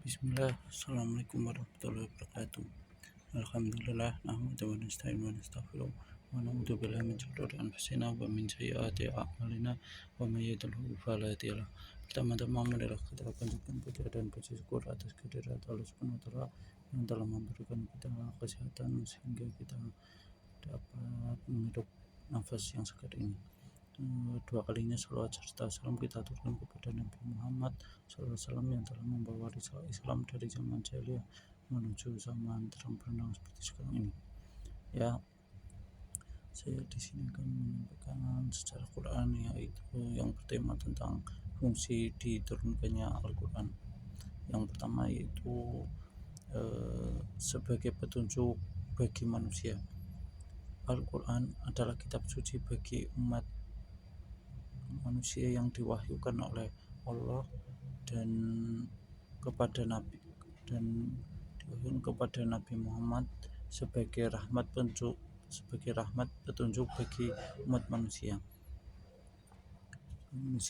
Bismillah, Assalamualaikum warahmatullahi wabarakatuh. Alhamdulillah, nahmadu wa nasta'inu wa nastaghfiruh wa na'udzu billahi min shururi anfusina wa min sayyiati a'malina wa may yahdihillahu fala mudilla lahu. Pertama-tama marilah kita panjatkan puja dan puji syukur atas kehadirat Allah Subhanahu wa taala yang telah memberikan kita kesehatan sehingga kita dapat menghirup nafas yang segar ini. Dua kalinya salawat serta salam kita aturkan kepada Nabi Muhammad SAW yang telah membawa risalah Islam dari zaman jahiliyah menuju zaman terang benderang seperti sekarang ini. Ya, saya di sini akan menyampaikan secara Quran, yaitu yang bertema tentang fungsi diturunkannya Al-Quran. Yang pertama yaitu sebagai petunjuk bagi manusia. Al-Quran adalah kitab suci bagi umat manusia yang diwahyukan oleh Allah dan kepada Nabi Muhammad sebagai rahmat petunjuk bagi umat manusia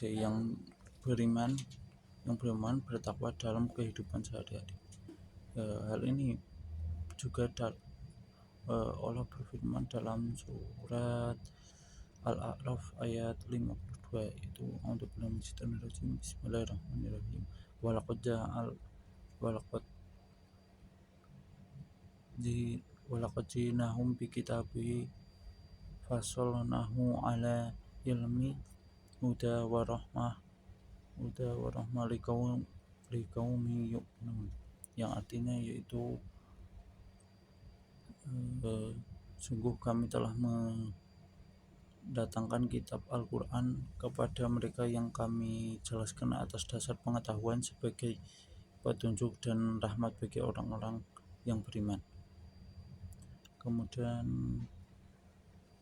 yang beriman bertakwa dalam kehidupan sehari-hari. Hal ini juga Allah berfirman dalam surat Al-A'raf ayat 52, itu untuk Bismillahirrahmanirrahim. Walaqad jinahum bi kitabi fasalnahu ala ilmi huda wa rahmah liqaumi yu'minun, yang artinya yaitu sungguh kami telah datangkan kitab Al-Quran kepada mereka yang kami jelaskan atas dasar pengetahuan sebagai petunjuk dan rahmat bagi orang-orang yang beriman. Kemudian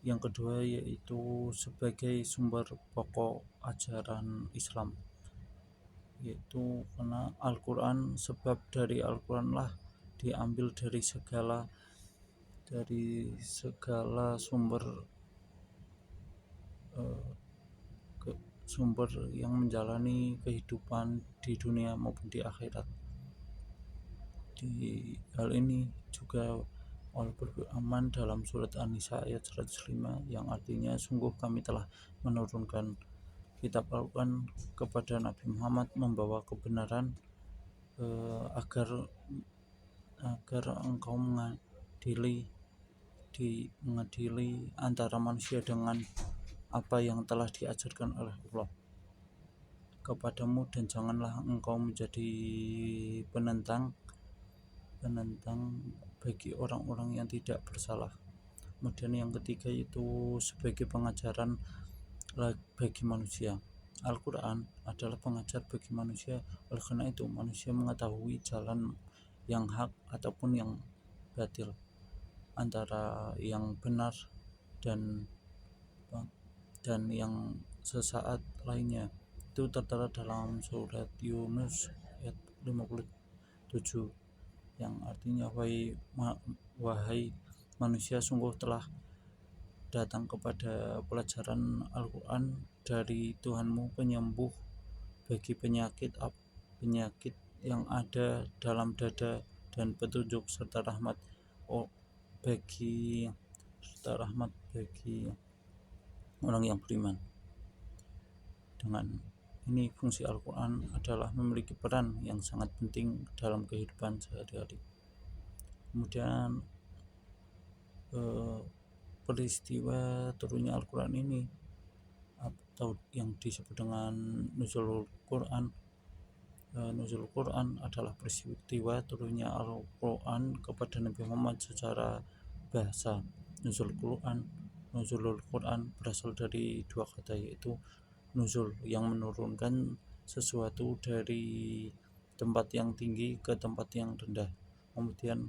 yang kedua yaitu sebagai sumber pokok ajaran Islam, yaitu karena Al-Quran, sebab dari Al-Quran lah diambil dari segala sumber yang menjalani kehidupan di dunia maupun di akhirat. Di hal ini juga Allah berfirman dalam surat An-Nisa ayat 105, yang artinya sungguh kami telah menurunkan kitab Al-Quran kepada Nabi Muhammad membawa kebenaran, agar engkau mengadili antara manusia dengan apa yang telah diajarkan oleh Allah kepadamu, dan janganlah engkau menjadi penentang bagi orang-orang yang tidak bersalah. Kemudian yang ketiga itu sebagai pengajaran bagi manusia. Al-Quran adalah pengajar bagi manusia, oleh karena itu manusia mengetahui jalan yang hak ataupun yang batil, antara yang benar dan yang sesaat lainnya. Itu tertera dalam surat Yunus ayat 57, yang artinya wahai manusia, sungguh telah datang kepada pelajaran Al-Quran dari Tuhanmu, penyembuh bagi penyakit yang ada dalam dada, dan petunjuk serta rahmat bagi orang yang beriman. Dengan ini, fungsi Al-Quran adalah memiliki peran yang sangat penting dalam kehidupan sehari-hari. Kemudian peristiwa turunnya Al-Quran ini, atau yang disebut dengan Nuzulul Quran, adalah peristiwa turunnya Al-Quran kepada Nabi Muhammad secara bahasa. Nuzulul Quran berasal dari dua kata, yaitu nuzul yang menurunkan sesuatu dari tempat yang tinggi ke tempat yang rendah, kemudian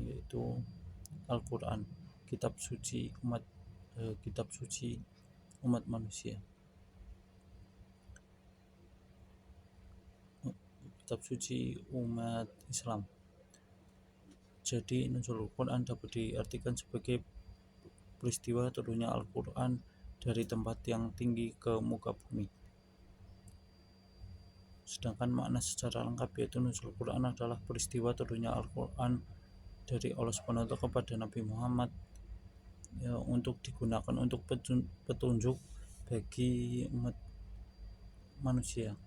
yaitu Al-Quran, kitab suci umat manusia, kitab suci umat Islam. Jadi Nuzulul Quran dapat diartikan sebagai peristiwa turunnya Al-Quran dari tempat yang tinggi ke muka bumi. Sedangkan makna secara lengkap yaitu nuzul Quran adalah peristiwa turunnya Al-Quran dari Allah SWT kepada Nabi Muhammad, ya, untuk digunakan untuk petunjuk bagi umat manusia,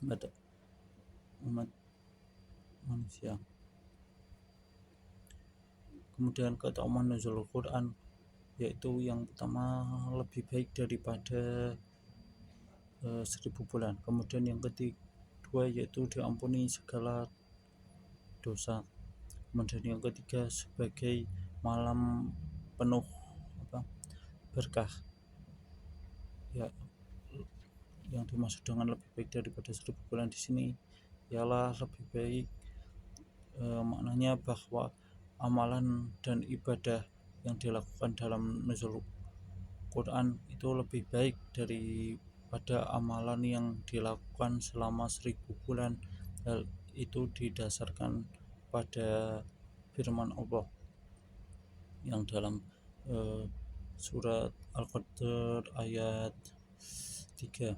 umat manusia. Kemudian keutamaan nuzul Quran yaitu yang pertama lebih baik daripada 1000 bulan. Kemudian yang kedua yaitu diampuni segala dosa. Kemudian yang ketiga sebagai malam penuh berkah, ya, yang dimaksud dengan lebih baik daripada 1000 bulan di sini ialah lebih baik, maknanya bahwa amalan dan ibadah yang dilakukan dalam nuzul Quran itu lebih baik daripada amalan yang dilakukan selama 1000 bulan. Hal itu didasarkan pada firman Allah yang dalam surat Al-Qadr ayat 3.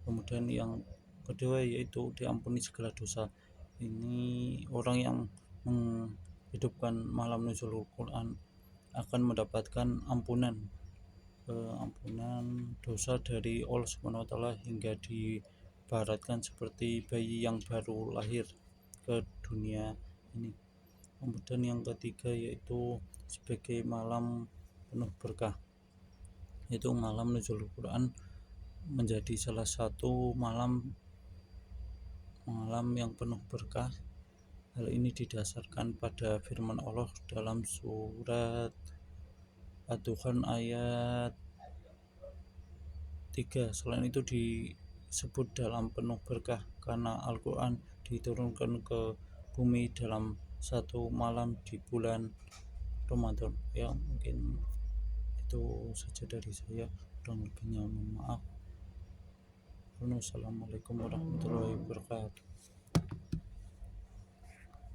Kemudian yang kedua yaitu diampuni segala dosa. Ini orang yang menghidupkan malam nuzul Quran akan mendapatkan ampunan dosa dari Allah SWT hingga dibaratkan seperti bayi yang baru lahir ke dunia ini. Kemudian yang ketiga yaitu sebagai malam penuh berkah, yaitu malam nuzul Quran menjadi salah satu malam yang penuh berkah. Hal ini didasarkan pada firman Allah dalam surat Ad-Dukhan ayat 3. Selain itu disebut dalam penuh berkah karena Al-Quran diturunkan ke bumi dalam satu malam di bulan Ramadan. Ya, mungkin itu saja dari saya, kurang lebihnya mohon maaf. Wassalamualaikum warahmatullahi wabarakatuh.